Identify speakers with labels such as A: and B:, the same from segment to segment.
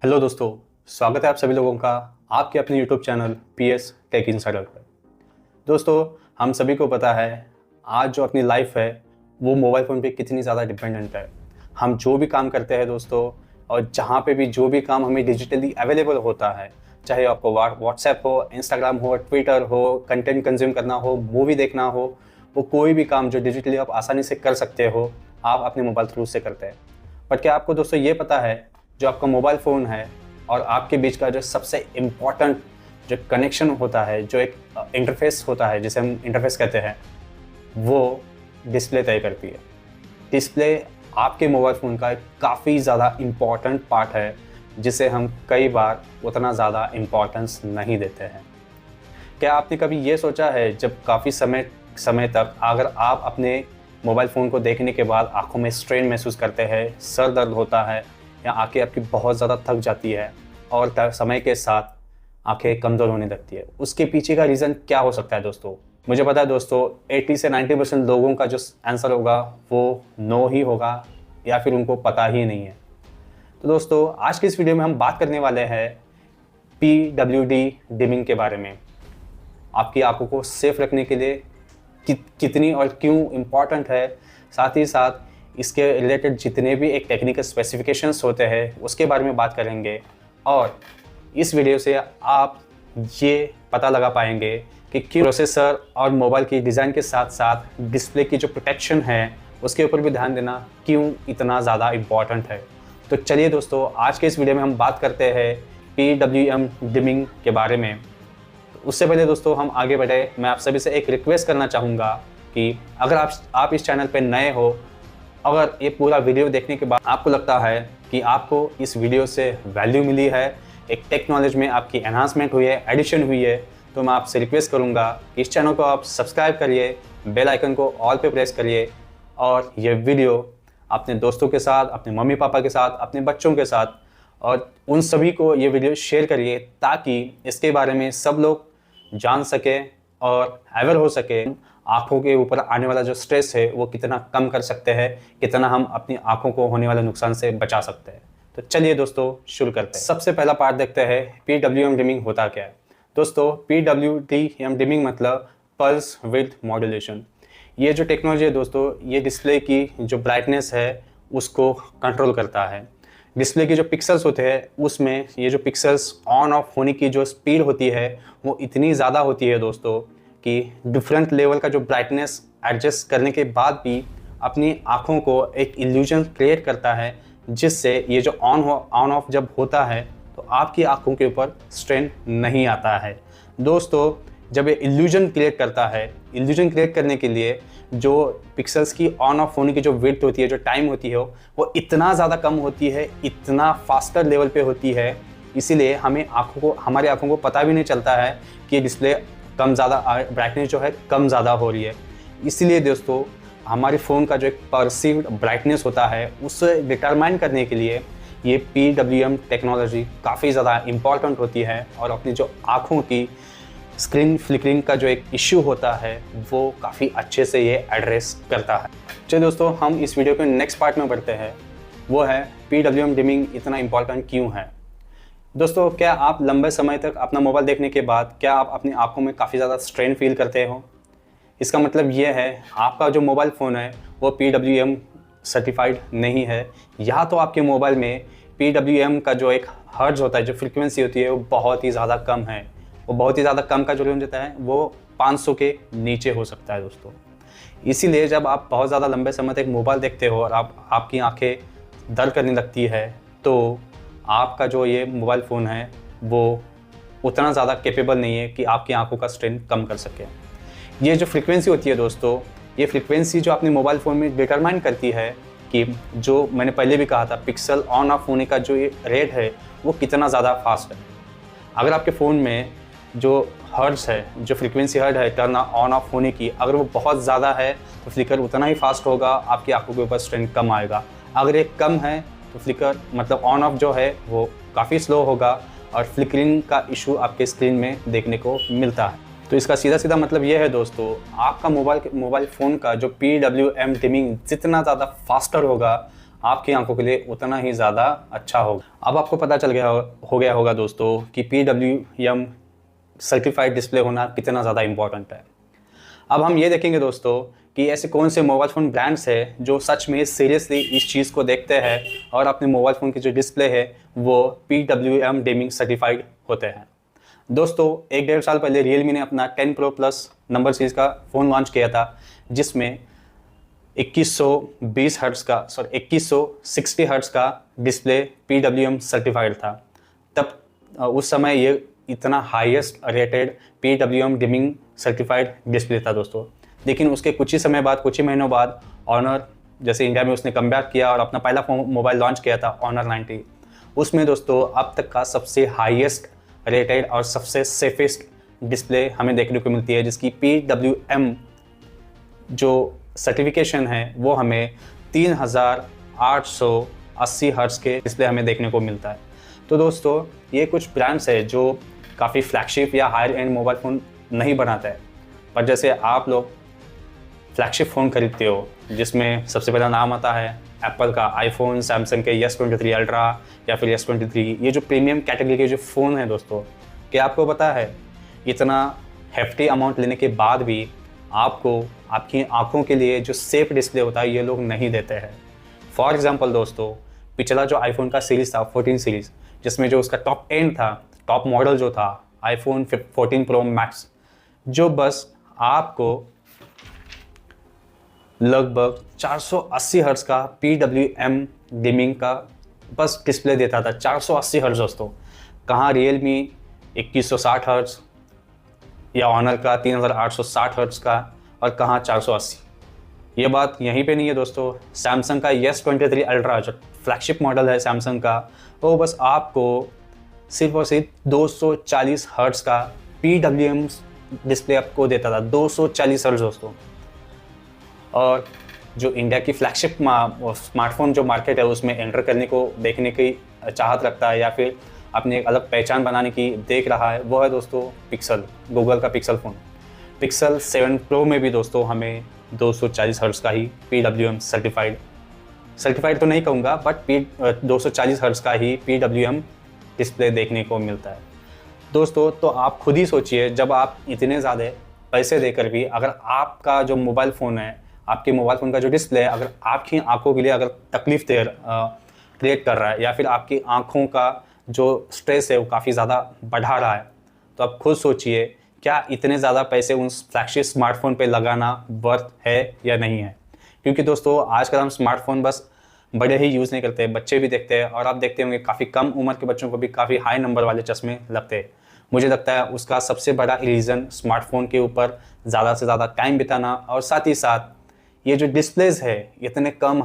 A: Hello दोस्तों, स्वागत है आप सभी लोगों का आपके अपने YouTube channel PS tech insider पर। दोस्तों, हम सभी को पता है आज जो अपनी लाइफ है वो मोबाइल फ़ोन पे कितनी ज़्यादा डिपेंडेंट है। हम जो भी काम करते हैं दोस्तों, और जहाँ पे भी जो भी काम हमें डिजिटली अवेलेबल होता है, चाहे आपको व्हाट्सएप हो, इंस्टाग्राम हो, ट्विटर हो, कंटेंट कंज्यूम करना हो, मूवी देखना हो, वो कोई भी काम जो डिजिटली आप आसानी से कर सकते हो, आप अपने मोबाइल थ्रू से करते हैं। बट क्या आपको दोस्तों ये पता है, जो आपका मोबाइल फ़ोन है और आपके बीच का जो सबसे इम्पॉर्टेंट जो कनेक्शन होता है, जो एक इंटरफेस होता है जिसे हम इंटरफेस कहते हैं, वो डिस्प्ले तय करती है। डिस्प्ले आपके मोबाइल फ़ोन का एक काफ़ी ज़्यादा इम्पॉर्टेंट पार्ट है, जिसे हम कई बार उतना ज़्यादा इम्पॉर्टेंस नहीं देते हैं। क्या आपने कभी ये सोचा है, जब काफ़ी समय तक अगर आप अपने मोबाइल फ़ोन को देखने के बाद आँखों में स्ट्रेन महसूस करते हैं, सर दर्द होता है या आँखें आपकी बहुत ज़्यादा थक जाती है और समय के साथ आँखें कमज़ोर होने लगती है, उसके पीछे का रीज़न क्या हो सकता है दोस्तों? मुझे पता है दोस्तों, 80 से 90% लोगों का जो आंसर होगा वो नो ही होगा, या फिर उनको पता ही नहीं है। तो दोस्तों, आज की इस वीडियो में हम बात करने वाले हैं PWD डिमिंग के बारे में। आपकी आँखों को सेफ रखने के लिए कितनी और क्यों इम्पॉर्टेंट है, साथ ही साथ इसके रिलेटेड जितने भी एक टेक्निकल स्पेसिफिकेशंस होते हैं उसके बारे में बात करेंगे। और इस वीडियो से आप ये पता लगा पाएंगे कि क्यों प्रोसेसर और मोबाइल की डिज़ाइन के साथ साथ डिस्प्ले की जो प्रोटेक्शन है उसके ऊपर भी ध्यान देना क्यों इतना ज़्यादा इम्पॉर्टेंट है। तो चलिए दोस्तों, आज के इस वीडियो में हम बात करते हैं PWM डिमिंग के बारे में। उससे पहले दोस्तों हम आगे बढ़े, मैं आप सभी से एक रिक्वेस्ट करना चाहूँगा कि अगर आप इस चैनल पर नए हो, अगर ये पूरा वीडियो देखने के बाद आपको लगता है कि आपको इस वीडियो से वैल्यू मिली है, एक टेक नॉलेज में आपकी एनहांसमेंट हुई है, एडिशन हुई है, तो मैं आपसे रिक्वेस्ट करूँगा कि इस चैनल को आप सब्सक्राइब करिए, बेल आइकन को ऑल पे प्रेस करिए और ये वीडियो अपने दोस्तों के साथ, अपने मम्मी पापा के साथ, अपने बच्चों के साथ और उन सभी को ये वीडियो शेयर करिए, ताकि इसके बारे में सब लोग जान सके और अवेयर हो सके। आँखों के ऊपर आने वाला जो स्ट्रेस है वो कितना कम कर सकते हैं, कितना हम अपनी आँखों को होने वाले नुकसान से बचा सकते हैं। तो चलिए दोस्तों शुरू करते हैं। सबसे पहला पार्ट देखते हैं PWM डिमिंग होता क्या है। दोस्तों, PWM डिमिंग मतलब पल्स विड्थ मॉड्यूलेशन। ये जो टेक्नोलॉजी है दोस्तों, ये डिस्प्ले की जो ब्राइटनेस है उसको कंट्रोल करता है। डिस्प्ले के जो पिक्सल्स होते हैं उसमें ये जो पिक्सल्स ऑन ऑफ होने की जो स्पीड होती है वो इतनी ज़्यादा होती है दोस्तों कि डिफरेंट लेवल का जो ब्राइटनेस एडजस्ट करने के बाद भी अपनी आँखों को एक इल्यूजन क्रिएट करता है, जिससे ये जो ऑन ऑफ जब होता है तो आपकी आँखों के ऊपर स्ट्रेन नहीं आता है। दोस्तों, जब ये इल्यूजन क्रिएट करता है, इल्यूजन क्रिएट करने के लिए जो पिक्सल्स की ऑन ऑफ होने की जो विड्थ होती है, जो टाइम होती है, वो इतना ज़्यादा कम होती है, इतना फास्टर लेवल पे होती है, इसीलिए हमारी आँखों को पता भी नहीं चलता है कि डिस्प्ले कम ज़्यादा ब्राइटनेस जो है कम ज़्यादा हो रही है। इसीलिए दोस्तों, हमारे फ़ोन का जो एक परसीव्ड ब्राइटनेस होता है उसे डिटरमाइन करने के लिए ये PWM टेक्नोलॉजी काफ़ी ज़्यादा इम्पॉर्टेंट होती है, और अपनी जो आँखों की स्क्रीन फ्लिकरिंग का जो एक इश्यू होता है वो काफ़ी अच्छे से ये एड्रेस करता है। चलिए दोस्तों, हम इस वीडियो के नेक्स्ट पार्ट में बढ़ते हैं, वो है PWM डिमिंग इतना इम्पॉर्टेंट क्यों है। दोस्तों, क्या आप लंबे समय तक अपना मोबाइल देखने के बाद क्या आप अपनी आँखों में काफ़ी ज़्यादा स्ट्रेन फील करते हो? इसका मतलब ये है आपका जो मोबाइल फ़ोन है वो PWM सर्टिफाइड नहीं है, या तो आपके मोबाइल में PWM का जो एक हर्ट्ज होता है, जो फ्रीक्वेंसी होती है, वो बहुत ही ज़्यादा कम है। वो बहुत ही ज़्यादा कम का जो रेंज होता है वो 500 के नीचे हो सकता है दोस्तों। इसीलिए जब आप बहुत ज़्यादा लंबे समय तक मोबाइल देखते हो और आपकी आँखें दर्द करने लगती है, तो आपका जो ये मोबाइल फ़ोन है वो उतना ज़्यादा कैपेबल नहीं है कि आपकी आँखों का स्ट्रेन कम कर सके। ये जो फ्रीक्वेंसी होती है दोस्तों, ये फ्रीक्वेंसी जो अपने मोबाइल फ़ोन में डिटरमाइन करती है कि जो मैंने पहले भी कहा था, पिक्सल ऑन ऑफ होने का जो ये रेट है वो कितना ज़्यादा फास्ट है। अगर आपके फ़ोन में जो हर्ट्ज है, जो फ्रीक्वेंसी हर्ट्ज है टर्न ऑन ऑफ होने की, अगर वो बहुत ज़्यादा है तो फ्लिकर उतना ही फास्ट होगा, आपकी आँखों के ऊपर स्ट्रेन कम आएगा। अगर ये कम है तो फ्लिकर मतलब ऑन ऑफ जो है वो काफ़ी स्लो होगा और फ्लिकरिंग का इशू आपके स्क्रीन में देखने को मिलता है। तो इसका सीधा मतलब ये है दोस्तों, आपका मोबाइल फ़ोन का जो PWM डिमिंग जितना ज़्यादा फास्टर होगा, आपकी आंखों के लिए उतना ही ज़्यादा अच्छा होगा। अब आपको पता चल गया हो गया होगा दोस्तों कि PWM सर्टिफाइड डिस्प्ले होना कितना ज़्यादा इम्पोर्टेंट है। अब हम ये देखेंगे दोस्तों कि ऐसे कौन से मोबाइल फ़ोन ब्रांड्स हैं जो सच में सीरियसली इस चीज़ को देखते हैं और अपने मोबाइल फ़ोन की जो डिस्प्ले है वो PWM डीमिंग सर्टिफाइड होते हैं। दोस्तों 1-1.5 साल पहले Realme ने अपना 10 Pro Plus नंबर सीरीज़ का फ़ोन लॉन्च किया था, जिसमें 2160 हर्ट्ज़ का डिस्प्ले PWM सर्टिफाइड था। तब उस समय ये इतना highest rated PWM dimming certified display था दोस्तों। लेकिन उसके कुछ ही समय बाद, कुछ ही महीनों बाद ऑनर, जैसे इंडिया में उसने कमबैक किया और अपना पहला मोबाइल लॉन्च किया था ऑनर 90। उसमें दोस्तों अब तक का सबसे हाईएस्ट रेटेड और सबसे सेफेस्ट डिस्प्ले हमें देखने को मिलती है, जिसकी PWM जो सर्टिफिकेशन है वो हमें 3880 हर्ट्ज़ के डिस्प्ले हमें देखने को मिलता है। तो दोस्तों ये कुछ ब्रांड्स है जो काफ़ी फ्लैगशिप या हायर एंड मोबाइल फ़ोन नहीं बनाते हैं, पर जैसे आप लोग फ्लैगशिप फ़ोन खरीदते हो जिसमें सबसे पहला नाम आता है एप्पल का आईफोन, सैमसंग के S23 अल्ट्रा या फिर S23, ये जो प्रीमियम कैटेगरी के जो फ़ोन हैं दोस्तों, क्या आपको पता है इतना हेफ्टी अमाउंट लेने के बाद भी आपको आपकी आंखों के लिए जो सेफ डिस्प्ले होता है ये लोग नहीं देते हैं। फॉर एग्जांपल दोस्तों, पिछला जो आईफोन का सीरीज़ था 14 सीरीज़, जिसमें जो उसका टॉप एंड था, टॉप मॉडल जो था आईफोन 14 प्रो मैक्स, जो बस आपको लगभग 480 हर्ट्ज़ का PWM डिमिंग का बस डिस्प्ले देता था। 480 हर्ट्ज़ दोस्तों। कहाँ Realme 2160 हर्ट्ज़ या ऑनर का 3860 हर्ट्ज़ का, और कहाँ 480। ये बात यहीं पे नहीं है दोस्तों, सैमसंग का S23 अल्ट्रा जो फ्लैगशिप मॉडल है सैमसंग का, वो बस आपको सिर्फ और सिर्फ 240 हर्ट्ज़ का PWM डिस्प्ले आपको देता था। 240 हर्ट्ज़ दोस्तों। और जो इंडिया की फ्लैगशिप स्मार्टफोन जो मार्केट है उसमें एंटर करने को देखने की चाहत रखता है या फिर अपनी एक अलग पहचान बनाने की देख रहा है, वो है दोस्तों पिक्सल, गूगल का पिक्सल फ़ोन। पिक्सल 7 प्रो में भी दोस्तों हमें 240 हर्ट्ज़ का ही PWM सर्टिफाइड तो नहीं कहूँगा, बट 240 हर्ट्ज़ का ही PWM डिस्प्ले देखने को मिलता है दोस्तों। तो आप खुद ही सोचिए, जब आप इतने ज़्यादा पैसे देकर भी अगर आपका जो मोबाइल फ़ोन है, आपके मोबाइल फ़ोन का जो डिस्प्ले है, अगर आपकी आंखों के लिए अगर तकलीफ क्रिएट कर रहा है या फिर आपकी आंखों का जो स्ट्रेस है वो काफ़ी ज़्यादा बढ़ा रहा है, तो आप खुद सोचिए क्या इतने ज़्यादा पैसे उस फ्लैगशिप स्मार्टफोन पे लगाना वर्थ है या नहीं है। क्योंकि दोस्तों आजकल हम स्मार्टफोन बस बड़े ही यूज़ नहीं करते, बच्चे भी देखते हैं, और आप देखते होंगे काफ़ी कम उम्र के बच्चों को भी काफ़ी हाई नंबर वाले चश्मे लगते हैं। मुझे लगता है उसका सबसे बड़ा रीज़न स्मार्टफोन के ऊपर ज़्यादा से ज़्यादा टाइम बिताना, और साथ ही साथ ये जो डिस्प्लेज है इतने कम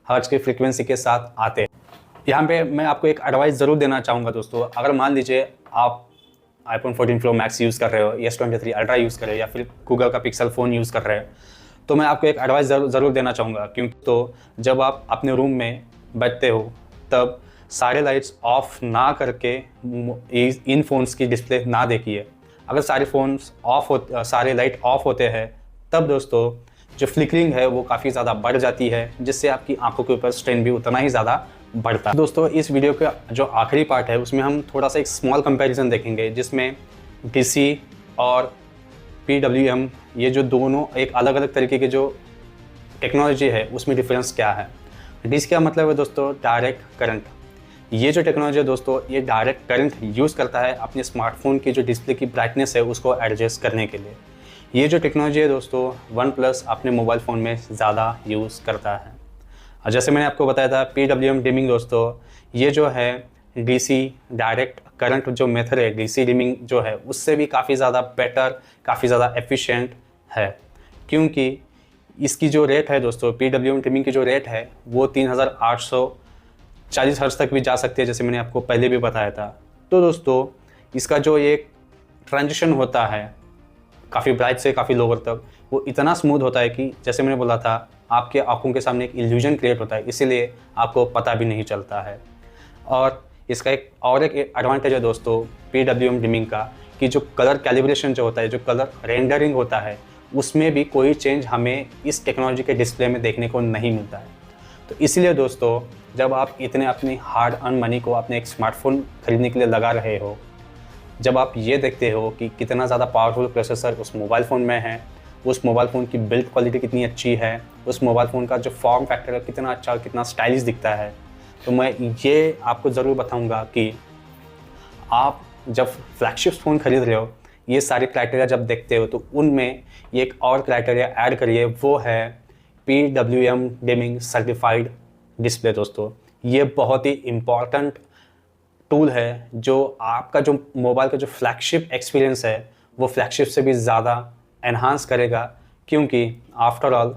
A: हर्ट्ज़ की फ्रीक्वेंसी के साथ आते हैं। यहाँ पे मैं आपको एक एडवाइस ज़रूर देना चाहूँगा दोस्तों। अगर मान लीजिए आप आईफोन 14 प्रो मैक्स यूज़ कर रहे हो, S23 अल्ट्रा यूज़ कर रहे हो, या फिर गूगल का पिक्सल फ़ोन यूज़ कर रहे हो, तो मैं आपको एक एडवाइस ज़रूर देना चाहूँगा। क्योंकि तो जब आप अपने रूम में बैठते हो तब सारे लाइट्स ऑफ ना करके इन फ़ोन्स की डिस्प्ले ना देखिए। अगर सारे लाइट ऑफ होते हैं तब दोस्तों जो फ्लिकरिंग है वो काफ़ी ज़्यादा बढ़ जाती है, जिससे आपकी आंखों के ऊपर स्ट्रेन भी उतना ही ज़्यादा बढ़ता है। दोस्तों इस वीडियो का जो आखिरी पार्ट है उसमें हम थोड़ा सा एक स्मॉल कंपैरिजन देखेंगे, जिसमें DC और PWM ये जो दोनों एक अलग अलग तरीके के जो टेक्नोलॉजी है उसमें डिफरेंस क्या है। DC का मतलब है दोस्तों डायरेक्ट करंट। ये जो टेक्नोलॉजी है दोस्तों ये डायरेक्ट करंट यूज़ करता है अपने स्मार्टफोन की जो डिस्प्ले की ब्राइटनेस है उसको एडजस्ट करने के लिए। ये जो टेक्नोलॉजी है दोस्तों OnePlus अपने मोबाइल फ़ोन में ज़्यादा यूज़ करता है। और जैसे मैंने आपको बताया था PWM डिमिंग दोस्तों, ये जो है DC डायरेक्ट करंट जो मेथड है, DC डिमिंग जो है उससे भी काफ़ी ज़्यादा बेटर, काफ़ी ज़्यादा एफिशिएंट है। क्योंकि इसकी जो रेट है दोस्तों, PWM डिमिंग की जो रेट है वो 3840 हर्ट्ज़ तक भी जा सकती है, जैसे मैंने आपको पहले भी बताया था। तो दोस्तों इसका जो एक ट्रांजिशन होता है काफ़ी ब्राइट से काफ़ी लोअर तक, वो इतना स्मूथ होता है कि जैसे मैंने बोला था आपके आंखों के सामने एक इल्यूजन क्रिएट होता है, इसीलिए आपको पता भी नहीं चलता है। और इसका एक एडवांटेज है दोस्तों PWM डिमिंग का, कि जो कलर कैलिब्रेशन जो होता है, जो कलर रेंडरिंग होता है, उसमें भी कोई चेंज हमें इस टेक्नोलॉजी के डिस्प्ले में देखने को नहीं मिलता है। तो इसलिए दोस्तों, जब आप इतने अपनी हार्ड अर्न मनी को अपने एक स्मार्टफोन खरीदने के लिए लगा रहे हो, जब आप ये देखते हो कि कितना ज़्यादा पावरफुल प्रोसेसर उस मोबाइल फ़ोन में है, उस मोबाइल फ़ोन की बिल्ड क्वालिटी कितनी अच्छी है, उस मोबाइल फ़ोन का जो फॉर्म फैक्टर है कितना अच्छा और कितना स्टाइलिश दिखता है, तो मैं ये आपको ज़रूर बताऊंगा कि आप जब फ्लैगशिप फ़ोन खरीद रहे हो, ये सारे क्राइटेरिया जब देखते हो तो उनमें ये एक और क्राइटेरिया ऐड करिए, वो है PWM गेमिंग सर्टिफाइड डिस्प्ले। दोस्तों, ये बहुत ही इम्पॉर्टेंट टूल है जो आपका जो मोबाइल का जो फ्लैगशिप एक्सपीरियंस है वो फ्लैगशिप से भी ज़्यादा एनहांस करेगा, क्योंकि आफ्टर ऑल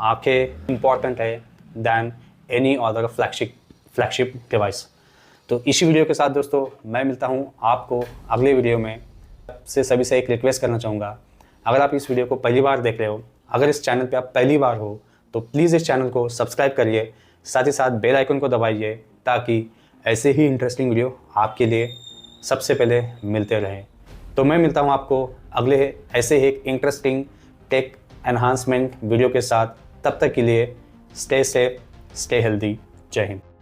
A: आंखें इम्पॉर्टेंट है than any other flagship device. तो इसी वीडियो के साथ दोस्तों मैं मिलता हूँ आपको अगले वीडियो में। सभी से एक रिक्वेस्ट करना चाहूँगा, अगर आप इस वीडियो को पहली बार देख रहे हो, अगर इस चैनल पे आप पहली बार हो, तो प्लीज़ इस चैनल को सब्सक्राइब करिए, साथ ही साथ बेल आइकन को दबाइए ताकि ऐसे ही इंटरेस्टिंग वीडियो आपके लिए सबसे पहले मिलते रहें। तो मैं मिलता हूँ आपको अगले ऐसे ही एक इंटरेस्टिंग टेक एनहांसमेंट वीडियो के साथ। तब तक के लिए स्टे सेफ, स्टे हेल्दी। जय हिंद।